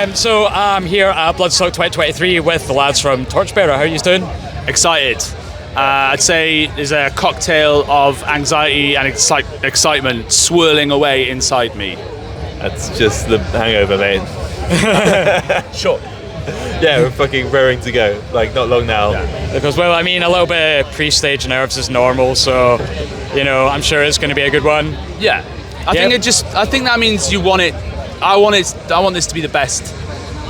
So I'm here at Bloodstock 2023 with the lads from Torchbearer. How are you doing? Excited. I'd say there's a cocktail of anxiety and excitement swirling away inside me. That's just the hangover, mate. Sure. Yeah, we're fucking raring to go. Like, not long now. Yeah. Because, well, I mean, a little bit of pre-stage nerves is normal, so, you know, I'm sure it's going to be a good one. Yeah. I think that means you want it. I want this to be the best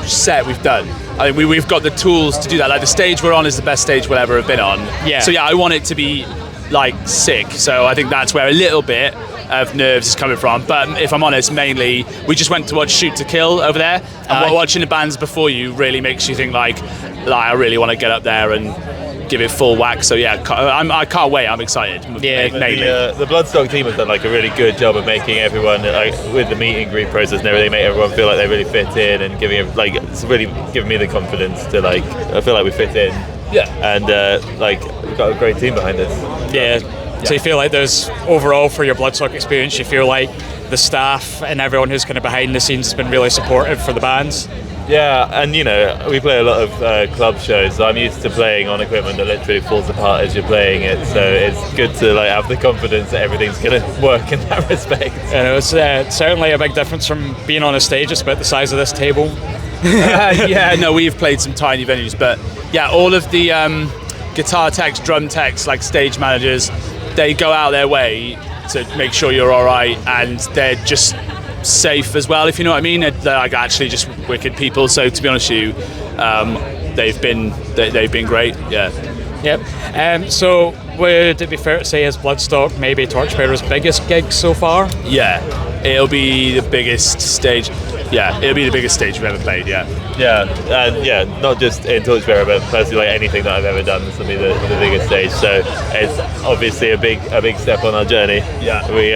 set we've done. I mean, we've got the tools to do that. Like, the stage we're on is the best stage we'll ever have been on. Yeah. So yeah, I want it to be like sick. So I think that's where a little bit of nerves is coming from. But if I'm honest, mainly we just went to watch Shoot to Kill over there, and watching the bands before you really makes you think like I really want to get up there and give it full whack. So yeah, I can't wait. I'm excited. Yeah, the Bloodstock team has done like a really good job of making everyone, like, with the meet and greet process and everything, make everyone feel like they really fit in, and it's really giving me the confidence to like, I feel like we fit in. Yeah. And like, we've got a great team behind us. Yeah. So you feel like there's, overall for your Bloodstock experience, you feel like the staff and everyone who's kind of behind the scenes has been really supportive for the bands? Yeah, and you know, we play a lot of club shows, so I'm used to playing on equipment that literally falls apart as you're playing it, so it's good to like have the confidence that everything's going to work in that respect. You know, it's certainly a big difference from being on a stage. It's about the size of this table. Yeah, no, we've played some tiny venues, but yeah, all of the guitar techs, drum techs, like stage managers, they go out their way to make sure you're all right, and they're just safe as well, if you know what I mean. They're like actually just wicked people. So to be honest with you, they've been great. Yeah. Yep. So would it be fair to say is Bloodstock maybe Torchbearer's biggest gig so far? Yeah, it'll be the biggest stage. Yeah, it'll be the biggest stage we've ever played. Yeah. Yeah, and yeah, not just in Torchbearer, but personally, like anything that I've ever done, this will be the biggest stage. So it's obviously a big step on our journey. Yeah, we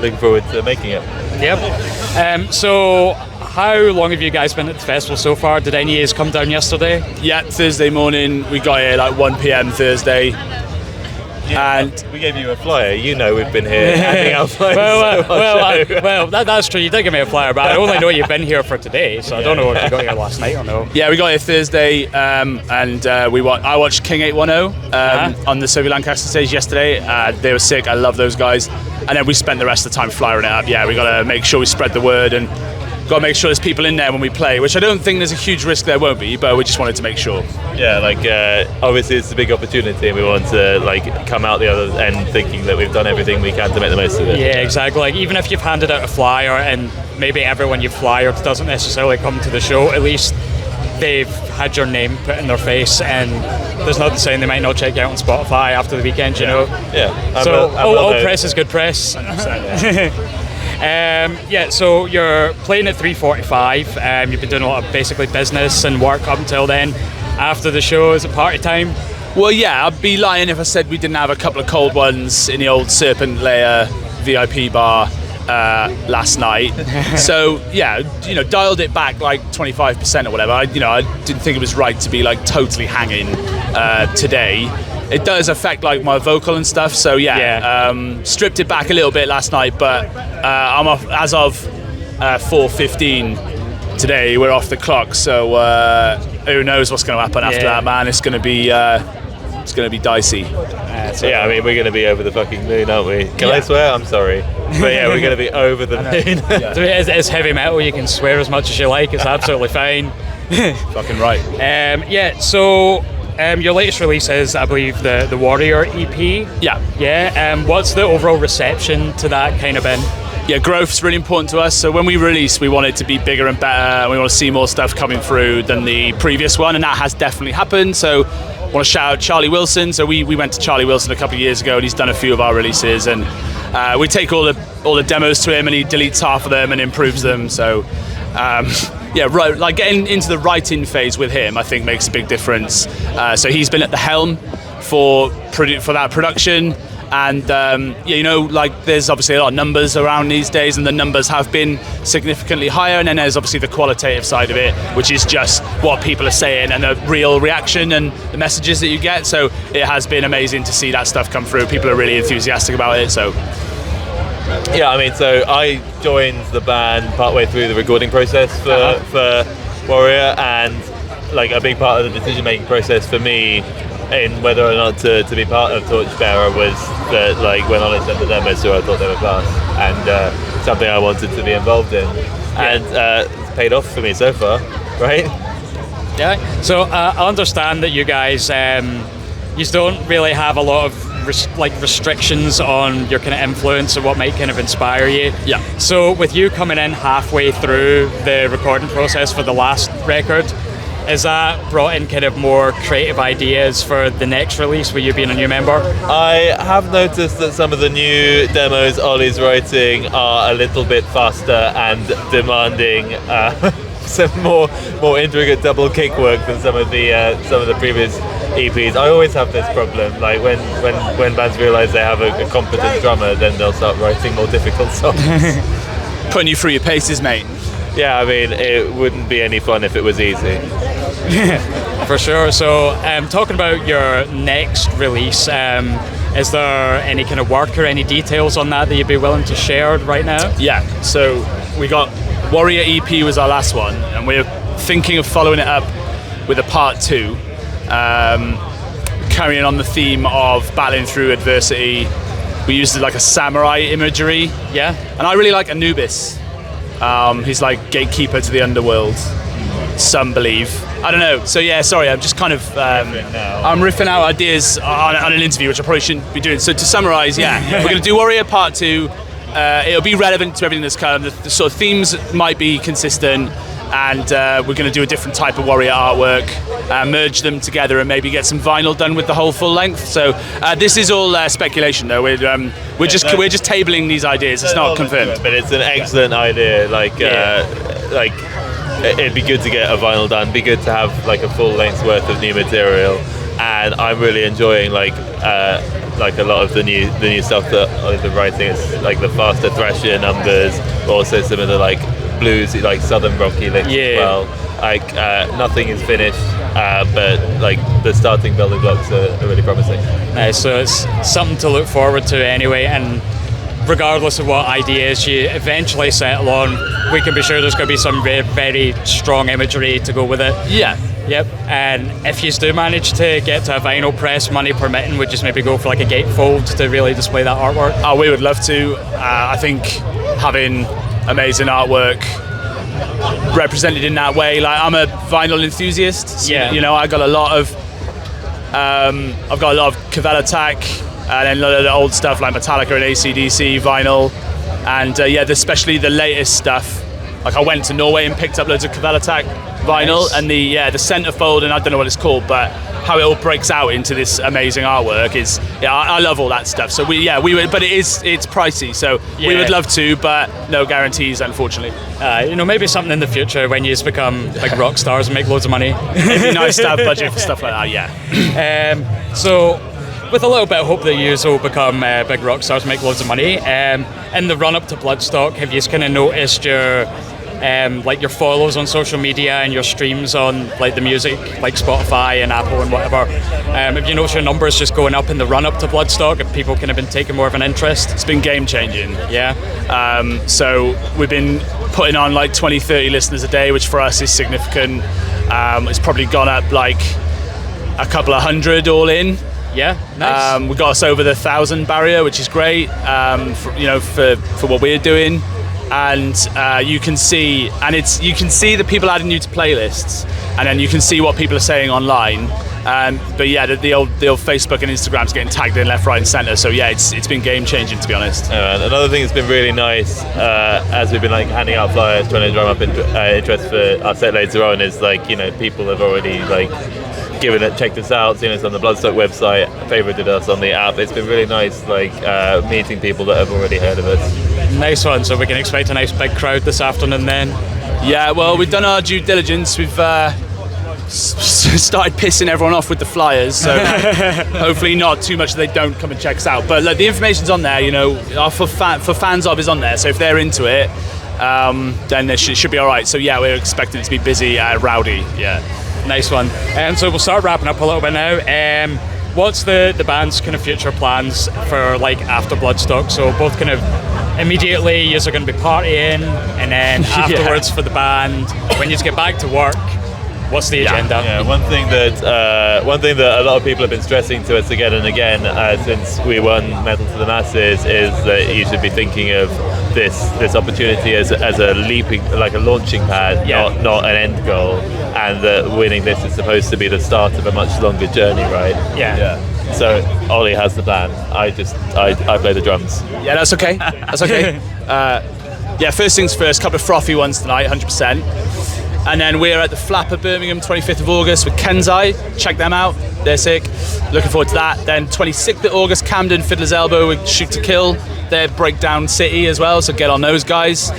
looking forward to making it. Yep. So how long have you guys been at the festival so far? Did any of you come down yesterday? Yeah, Thursday morning. We got here like 1 p.m. Thursday. Yeah, and we gave you a flyer. You know, we've been here handing out flyers. Well, that's true. You did give me a flyer, but I only know you've been here for today, so I don't know if you got here last night or no. Yeah, we got here Thursday, and I watched King 810 on the Soviet Lancaster stage yesterday. They were sick. I love those guys. And then we spent the rest of the time flyering it up. Yeah, we got to make sure we spread the word, and got to make sure there's people in there when we play, which I don't think there's a huge risk there won't be, but we just wanted to make sure. Yeah, like obviously it's a big opportunity, and we want to like come out the other end thinking that we've done everything we can to make the most of it. Yeah, exactly. Like, even if you've handed out a flyer and maybe everyone you flyer doesn't necessarily come to the show, at least they've had your name put in their face, and there's not saying they might not check you out on Spotify after the weekend, you know. Yeah. So all press is good press. So you're playing at 3:45. You've been doing a lot of basically business and work up until then. After the show, is it party time? Well, yeah, I'd be lying if I said we didn't have a couple of cold ones in the old Serpent Layer VIP bar last night. So yeah, you know, dialed it back like 25% or whatever. I didn't think it was right to be like totally hanging today. It does affect like my vocal and stuff, so stripped it back a little bit last night, but I'm off as of 4:15 today. We're off the clock, so who knows what's going to happen after that, man. It's going to be dicey. I mean, we're going to be over the fucking moon, aren't we? Can I swear? I'm sorry, but yeah, we're going to be over the moon. So it's heavy metal. You can swear as much as you like. It's absolutely fine. Fucking right. So. Your latest release is, I believe, the Warrior EP. Yeah. What's the overall reception to that kind of been? Yeah, growth's really important to us. So when we release, we want it to be bigger and better. We want to see more stuff coming through than the previous one, and that has definitely happened. So I want to shout out Charlie Wilson. So we went to Charlie Wilson a couple of years ago, and he's done a few of our releases, and we take all the demos to him, and he deletes half of them and improves them. So. Right. Like getting into the writing phase with him, I think makes a big difference. So he's been at the helm for that production, and like there's obviously a lot of numbers around these days, and the numbers have been significantly higher. And then there's obviously the qualitative side of it, which is just what people are saying and the real reaction and the messages that you get. So it has been amazing to see that stuff come through. People are really enthusiastic about it. So. Yeah, I mean, so I joined the band partway through the recording process for Warrior, and like a big part of the decision-making process for me in whether or not to be part of Torchbearer was that, like, when Ollie sent the demos through, I thought they were class, and something I wanted to be involved in, and it's paid off for me so far, right? Yeah. So I understand that you guys, you don't really have a lot of restrictions on your kind of influence and what might kind of inspire you. Yeah. So with you coming in halfway through the recording process for the last record, is that brought in kind of more creative ideas for the next release with you being a new member? I have noticed that some of the new demos Ollie's writing are a little bit faster and demanding some more intricate double kick work than some of the previous EPs. I always have this problem, like when bands realise they have a competent drummer, then they'll start writing more difficult songs. Putting you through your paces, mate. Yeah, I mean, it wouldn't be any fun if it was easy. For sure. So, talking about your next release, is there any kind of work or any details on that you'd be willing to share right now? Yeah, so we got Warrior EP was our last one, and we're thinking of following it up with a part 2, carrying on the theme of battling through adversity. We used like a samurai imagery. Yeah. And I really like Anubis. He's like gatekeeper to the underworld, some believe. I don't know. So yeah, sorry, I'm just kind of I'm riffing out ideas on an interview, which I probably shouldn't be doing. So to summarise, yeah, we're going to do Warrior Part 2. It'll be relevant to everything that's come. The sort of themes might be consistent, and we're going to do a different type of Warrior artwork, merge them together, and maybe get some vinyl done with the whole full length. So this is all speculation, though. We're just tabling these ideas. It's not confirmed. But it's an excellent idea. Like it'd be good to get a vinyl done. Be good to have like a full length's worth of new material. And I'm really enjoying like a lot of the new stuff that I've been writing. It's like the faster thrasher numbers, but also some of the like bluesy, like southern rocky licks as well. Like nothing is finished, but like the starting building blocks are really promising. Nice. So it's something to look forward to anyway, and regardless of what ideas you eventually settle on, we can be sure there's going to be some very, very strong imagery to go with it. Yeah. Yep. And if you do manage to get to a vinyl press, money permitting, would just maybe go for like a gatefold to really display that artwork? Oh, we would love to. I think having amazing artwork represented in that way, like I'm a vinyl enthusiast. So, yeah. You know, I've got a lot of Cavell Attack, and then a lot of the old stuff like Metallica and AC/DC vinyl, and especially the latest stuff. Like I went to Norway and picked up loads of Cavell Attack vinyl, nice. And the centerfold, and I don't know what it's called, but how it all breaks out into this amazing artwork is, I love all that stuff. So we would, but it's pricey, so we would love to, but no guarantees, unfortunately. Maybe something in the future when you become like rock stars and make loads of money. It'd be nice to have budget for stuff like that. Yeah. So, with a little bit of hope that you will become big rock stars and make loads of money, in the run up to Bloodstock, have you kind of noticed your follows on social media and your streams on like the music, like Spotify and Apple and whatever? Have you noticed your numbers just going up in the run up to Bloodstock? Have people kind of been taking more of an interest? It's been game changing. Yeah. So we've been putting on like 20-30 listeners a day, which for us is significant. It's probably gone up like a couple of hundred all in. Yeah, nice. We got us over the 1,000 barrier, which is great. For what we're doing, and you can see the people adding you to playlists, and then you can see what people are saying online. But yeah, the old Facebook and Instagram's getting tagged in left, right, and centre. So yeah, it's been game changing, to be honest. Another thing that's been really nice as we've been like handing out flyers, trying to drum up interest for our set later on, is like people have already like checked us out, seen us on the Bloodstock website, favorited us on the app. It's been really nice, like meeting people that have already heard of us. Nice one. So we can expect a nice big crowd this afternoon then. Yeah, well, we've done our due diligence. We've started pissing everyone off with the flyers, so hopefully not too much they don't come and check us out. But the information's on there, for fans of is on there. So if they're into it, then it should be all right. So yeah, we're expecting it to be busy, rowdy. Yeah. Nice one. So we'll start wrapping up a little bit now. What's the band's kind of future plans for like after Bloodstock? So both kind of immediately you're going to be partying, and then afterwards for the band, when you get back to work, what's the agenda? Yeah, one thing that a lot of people have been stressing to us again and again since we won Metal to the Masses is that you should be thinking of this opportunity as a leaping, like a launching pad, not an end goal, and that winning this is supposed to be the start of a much longer journey, right? Yeah. So Ollie has the plan. I play the drums. Yeah, that's okay. That's okay. First things first. Couple of frothy ones tonight, 100%. And then we're at the Flapper Birmingham, 25th of August with Kenzai. Check them out. They're sick. Looking forward to that. Then 26th of August, Camden, Fiddler's Elbow with Shoot to Kill. They're Breakdown City as well, so get on those guys.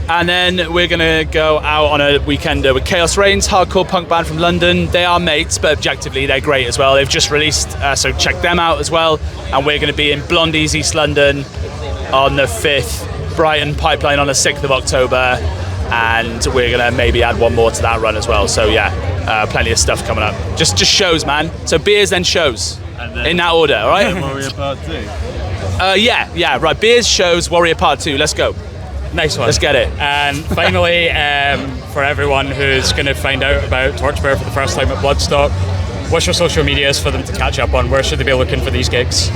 And then we're going to go out on a weekend with Chaos Reigns, hardcore punk band from London. They are mates, but objectively they're great as well. They've just released, so check them out as well. And we're going to be in Blondie's, East London on the 5th, Brighton Pipeline on the 6th of October. And we're going to maybe add one more to that run as well. So plenty of stuff coming up. Just shows, man. So beers, then shows. In that order, all right? Warrior Part 2. Right. Beers, shows, Warrior Part 2. Let's go. Nice one. Let's get it. And finally, for everyone who's going to find out about Torchbearer for the first time at Bloodstock, what's your social medias for them to catch up on? Where should they be looking for these gigs?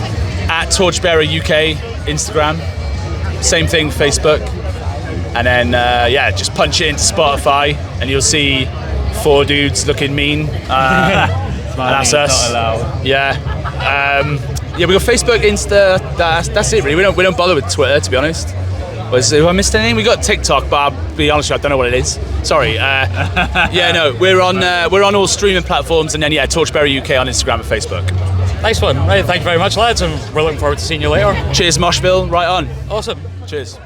At Torchbearer UK, Instagram. Same thing, Facebook. And then, just punch it into Spotify and you'll see 4 dudes looking mean. That's us. Not allowed. Yeah. We got Facebook, Insta. That's it, really. We don't bother with Twitter, to be honest. Have I missed anything? We got TikTok, but I'll be honest with you, I don't know what it is. Sorry. We're on all streaming platforms, and then Torchbearer UK on Instagram and Facebook. Nice one. Right, thank you very much, lads, and we're looking forward to seeing you later. Cheers, Moshville. Right on. Awesome. Cheers.